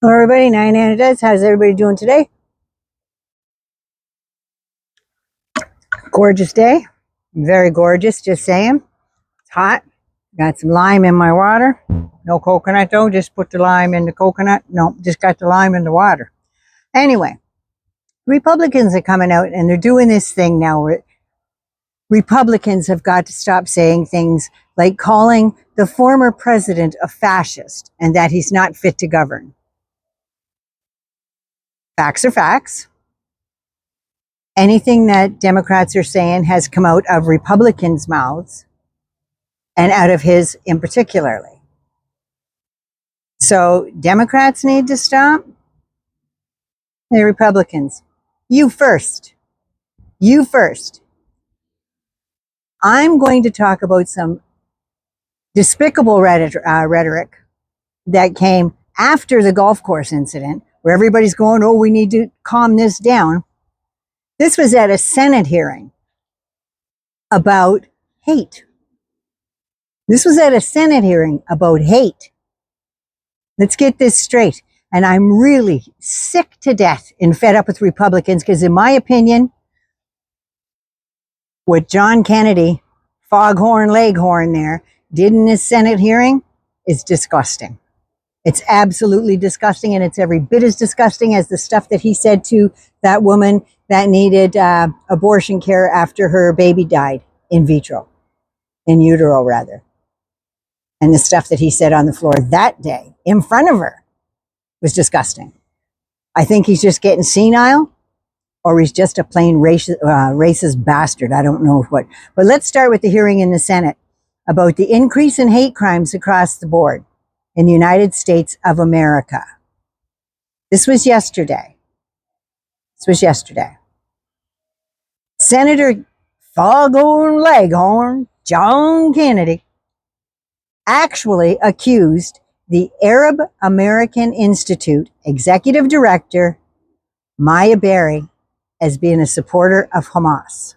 Hello everybody, Nine Anna Does. How's everybody doing today? Gorgeous day. Very gorgeous, just saying. It's hot. Got some lime in my water. No coconut though, just put the lime in the coconut. No, just got the lime in the water. Anyway, Republicans are coming out and they're doing this thing now where Republicans have got to stop saying things like calling the former president a fascist and that he's not fit to govern. Facts are facts. Anything that Democrats are saying has come out of Republicans' mouths and out of his in particularly. So Democrats need to stop. The Republicans, you first. You first. I'm going to talk about some despicable rhetoric that came after the golf course incident, where everybody's going, oh, we need to calm this down. This was at a Senate hearing about hate. This was at a Senate hearing about hate. Let's get this straight. And I'm really sick to death and fed up with Republicans because, in my opinion, what John Kennedy, foghorn leghorn there, did in this Senate hearing is disgusting. It's absolutely disgusting, and it's every bit as disgusting as the stuff that he said to that woman that needed abortion care after her baby died in utero rather. And the stuff that he said on the floor that day in front of her was disgusting. I think he's just getting senile, or he's just a plain racist bastard. I don't know what. But let's start with the hearing in the Senate about the increase in hate crimes across the board in the United States of America. This was yesterday. Senator Foghorn Leghorn John Kennedy actually accused the Arab American Institute executive director, Maya Berry, as being a supporter of Hamas.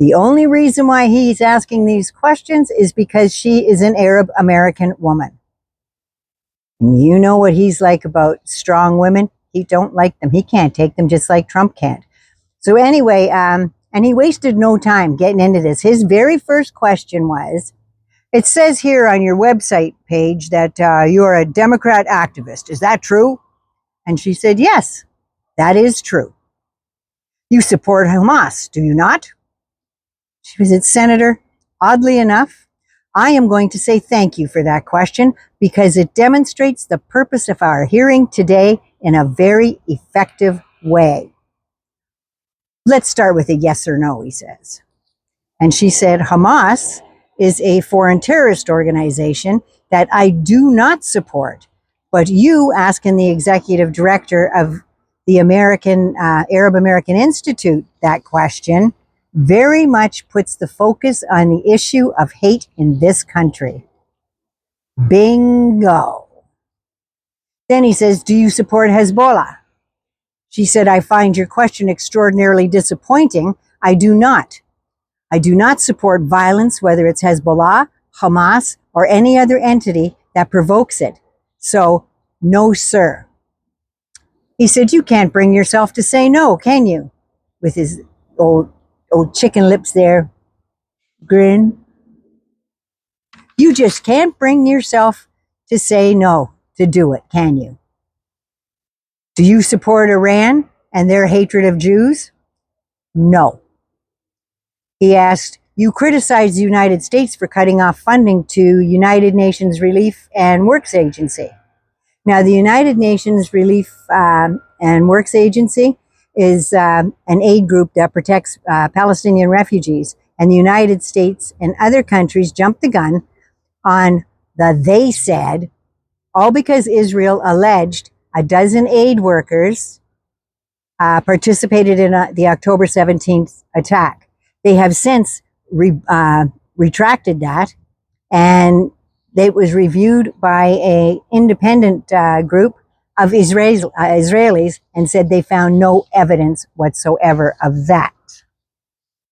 The only reason why he's asking these questions is because she is an Arab American woman. And you know what he's like about strong women. He don't like them. He can't take them, just like Trump can't. So anyway, and he wasted no time getting into this. His very first question was, it says here on your website page that you're a Democrat activist. Is that true? And she said, yes, that is true. You support Hamas, do you not? She said, Senator, oddly enough, I am going to say thank you for that question because it demonstrates the purpose of our hearing today in a very effective way. Let's start with a yes or no, he says. And she said, Hamas is a foreign terrorist organization that I do not support. But you asking the executive director of the Arab American Institute that question very much puts the focus on the issue of hate in this country. Bingo. Then he says, do you support Hezbollah? She said, I find your question extraordinarily disappointing. I do not. I do not support violence, whether it's Hezbollah, Hamas, or any other entity that provokes it. So, no, sir. He said, you can't bring yourself to say no, can you? With his old chicken lips there, grin. You just can't bring yourself to say no, to do it, can you? Do you support Iran and their hatred of Jews? No. He asked, you criticize the United States for cutting off funding to United Nations Relief and Works Agency. Now, the United Nations Relief and Works Agency is an aid group that protects Palestinian refugees. And the United States and other countries jumped the gun on they said, all because Israel alleged a dozen aid workers participated in the October 17th attack. They have since retracted that, and it was reviewed by an independent group of Israelis and said they found no evidence whatsoever of that.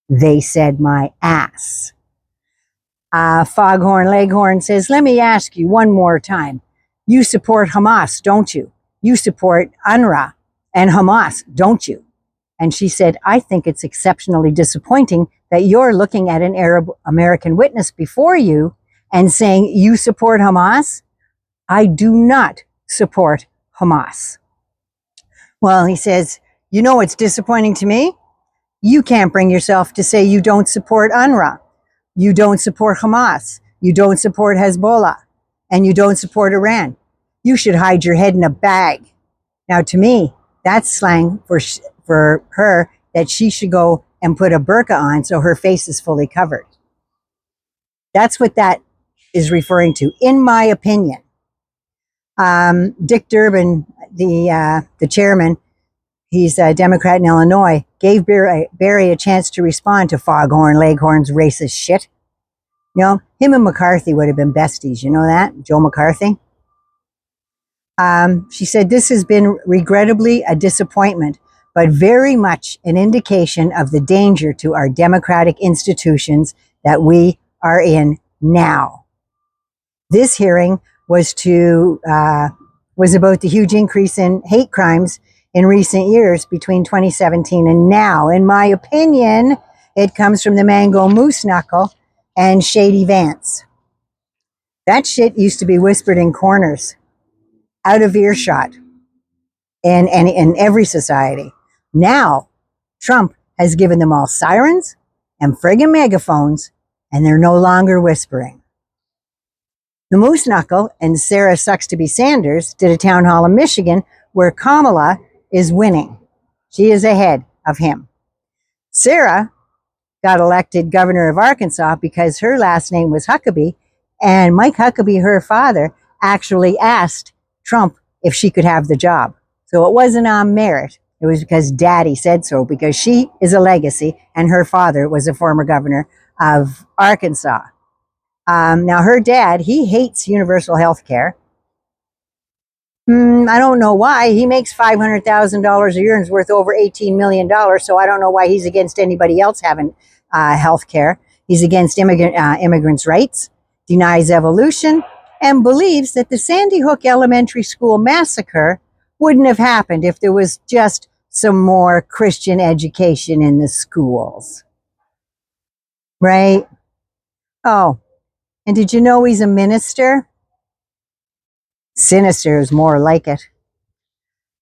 They said my ass. Foghorn Leghorn says, let me ask you one more time. You support Hamas, don't you? You support UNRWA and Hamas, don't you? And she said, I think it's exceptionally disappointing that you're looking at an Arab American witness before you and saying, you support Hamas? I do not support Hamas. Well, he says, you know what's disappointing to me? You can't bring yourself to say you don't support UNRWA, you don't support Hamas, you don't support Hezbollah, and you don't support Iran. You should hide your head in a bag. Now, to me, that's slang for her that she should go and put a burqa on so her face is fully covered. That's what that is referring to, in my opinion. Dick Durbin, the chairman, he's a Democrat in Illinois, gave Barry a chance to respond to Foghorn Leghorn's racist shit. You know, him and McCarthy would have been besties. You know that? Joe McCarthy. She said, this has been regrettably a disappointment, but very much an indication of the danger to our democratic institutions that we are in now. This hearing was about the huge increase in hate crimes in recent years between 2017 and now. In my opinion, it comes from the Mango Moose Knuckle and Shady Vance. That shit used to be whispered in corners, out of earshot, in every society. Now, Trump has given them all sirens and friggin' megaphones, and they're no longer whispering. The Moose Knuckle and Sarah Sucks to be Sanders did a town hall in Michigan where Kamala is winning. She is ahead of him. Sarah got elected governor of Arkansas because her last name was Huckabee, and Mike Huckabee, her father, actually asked Trump if she could have the job. So it wasn't on merit. It was because daddy said so, because she is a legacy and her father was a former governor of Arkansas. Now her dad, he hates universal health care. I don't know why. He makes $500,000 a year and is worth over $18 million. So I don't know why he's against anybody else having health care. He's against immigrants' rights, denies evolution, and believes that the Sandy Hook Elementary School massacre wouldn't have happened if there was just some more Christian education in the schools. Right? Oh, and did you know he's a minister? Sinister is more like it.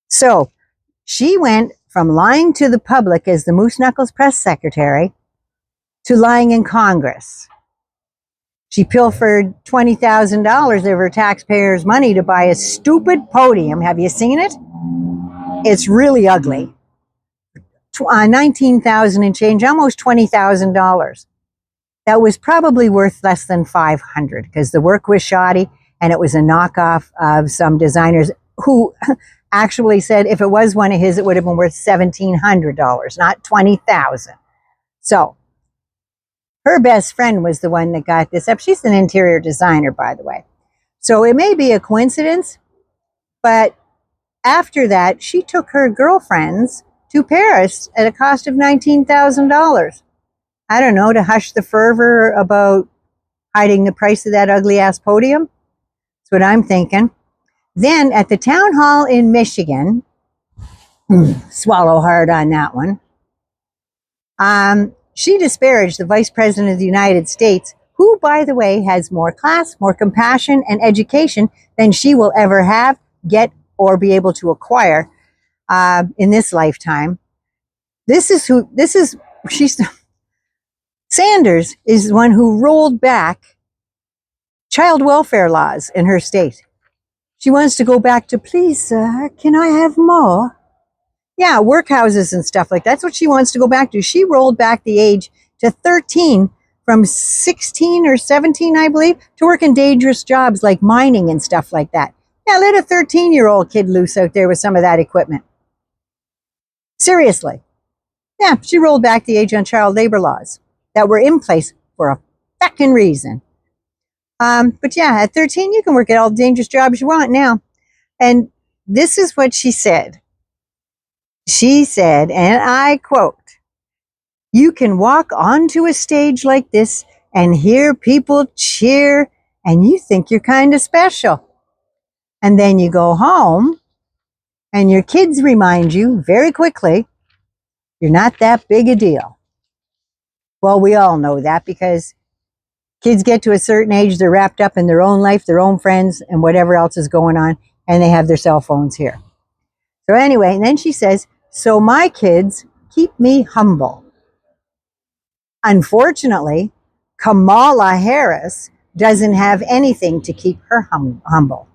So she went from lying to the public as the Moose Knuckles press secretary to lying in Congress. She pilfered $20,000 of her taxpayers' money to buy a stupid podium. Have you seen it? It's really ugly. $19,000 and change, almost $20,000. That was probably worth less than $500 because the work was shoddy and it was a knockoff of some designers who actually said if it was one of his, it would have been worth $1,700, not $20,000. So her best friend was the one that got this up. She's an interior designer, by the way. So it may be a coincidence, but after that, she took her girlfriends to Paris at a cost of $19,000. I don't know, to hush the fervor about hiding the price of that ugly ass podium. That's what I'm thinking. Then at the town hall in Michigan, swallow hard on that one, she disparaged the Vice President of the United States, who, by the way, has more class, more compassion, and education than she will ever have, get, or be able to acquire in this lifetime. Sanders is the one who rolled back child welfare laws in her state. She wants to go back to, please, sir, can I have more? Yeah, workhouses and stuff like that. That's what she wants to go back to. She rolled back the age to 13 from 16 or 17, I believe, to work in dangerous jobs like mining and stuff like that. Yeah, let a 13-year-old kid loose out there with some of that equipment. Seriously. Yeah, she rolled back the age on child labor laws that were in place for a fucking reason. But yeah, at 13, you can work at all the dangerous jobs you want now. And this is what she said. She said, and I quote, "You can walk onto a stage like this and hear people cheer and you think you're kind of special. And then you go home and your kids remind you very quickly, you're not that big a deal. Well, we all know that because kids get to a certain age, they're wrapped up in their own life, their own friends, and whatever else is going on, and they have their cell phones here. So anyway, and then she says, so my kids keep me humble. Unfortunately, Kamala Harris doesn't have anything to keep her humble.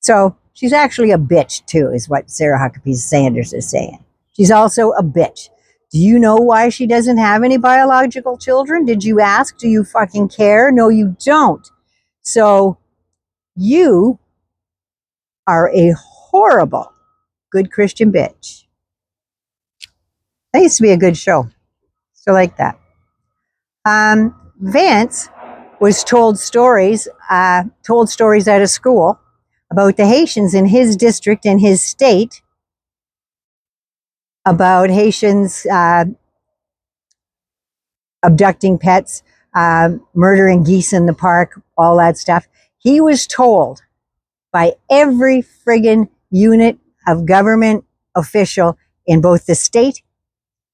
So she's actually a bitch too, is what Sarah Huckabee Sanders is saying. She's also a bitch. Do you know why she doesn't have any biological children? Did you ask? Do you fucking care? No, you don't. So you are a horrible, good Christian bitch. That used to be a good show. Still like that. Vance was told stories at a school about the Haitians in his district and his state, about Haitians abducting pets, murdering geese in the park, all that stuff. He was told by every friggin' unit of government official in both the state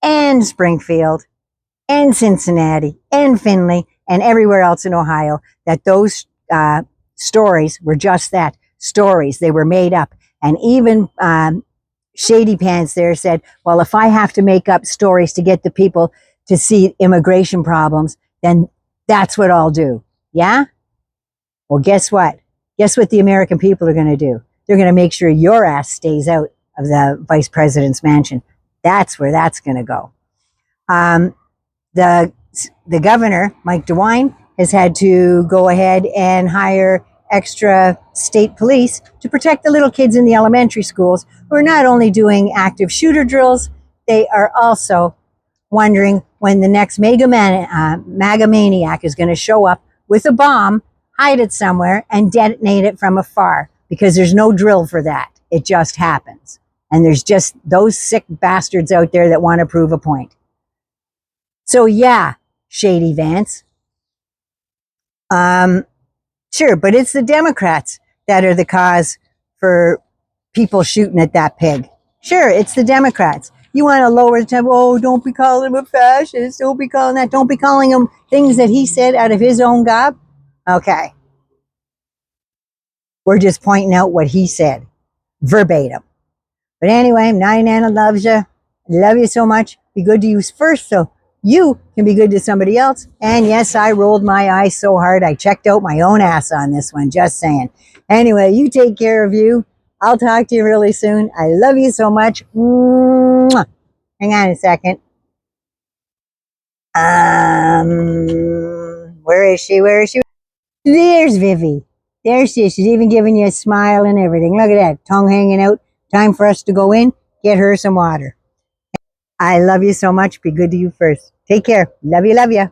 and Springfield and Cincinnati and Findlay and everywhere else in Ohio that those stories were just that, stories. They were made up. And even Shady Pants there said, well, if I have to make up stories to get the people to see immigration problems, then that's what I'll do. Yeah? Well, guess what? Guess what the American people are going to do? They're going to make sure your ass stays out of the vice president's mansion. That's where that's going to go. The governor, Mike DeWine, has had to go ahead and hire extra state police to protect the little kids in the elementary schools who are not only doing active shooter drills, they are also wondering when the next MAGA maniac is going to show up with a bomb, hide it somewhere, and detonate it from afar, because there's no drill for that. It just happens. And there's just those sick bastards out there that want to prove a point. So yeah, Shady Vance. Sure, but it's the Democrats that are the cause for people shooting at that pig. Sure, it's the Democrats. You want to lower the tempo. Oh, don't be calling him a fascist. Don't be calling that. Don't be calling him things that he said out of his own gob. Okay. We're just pointing out what he said. Verbatim. But anyway, Nana loves you. Love you so much. Be good to you first so you can be good to somebody else. And yes, I rolled my eyes so hard I checked out my own ass on this one. Just saying. Anyway, you take care of you. I'll talk to you really soon. I love you so much. Mwah. Hang on a second. Where is she? Where is she? There's Vivi. There she is. She's even giving you a smile and everything. Look at that. Tongue hanging out. Time for us to go in. Get her some water. I love you so much. Be good to you first. Take care. Love you, love you.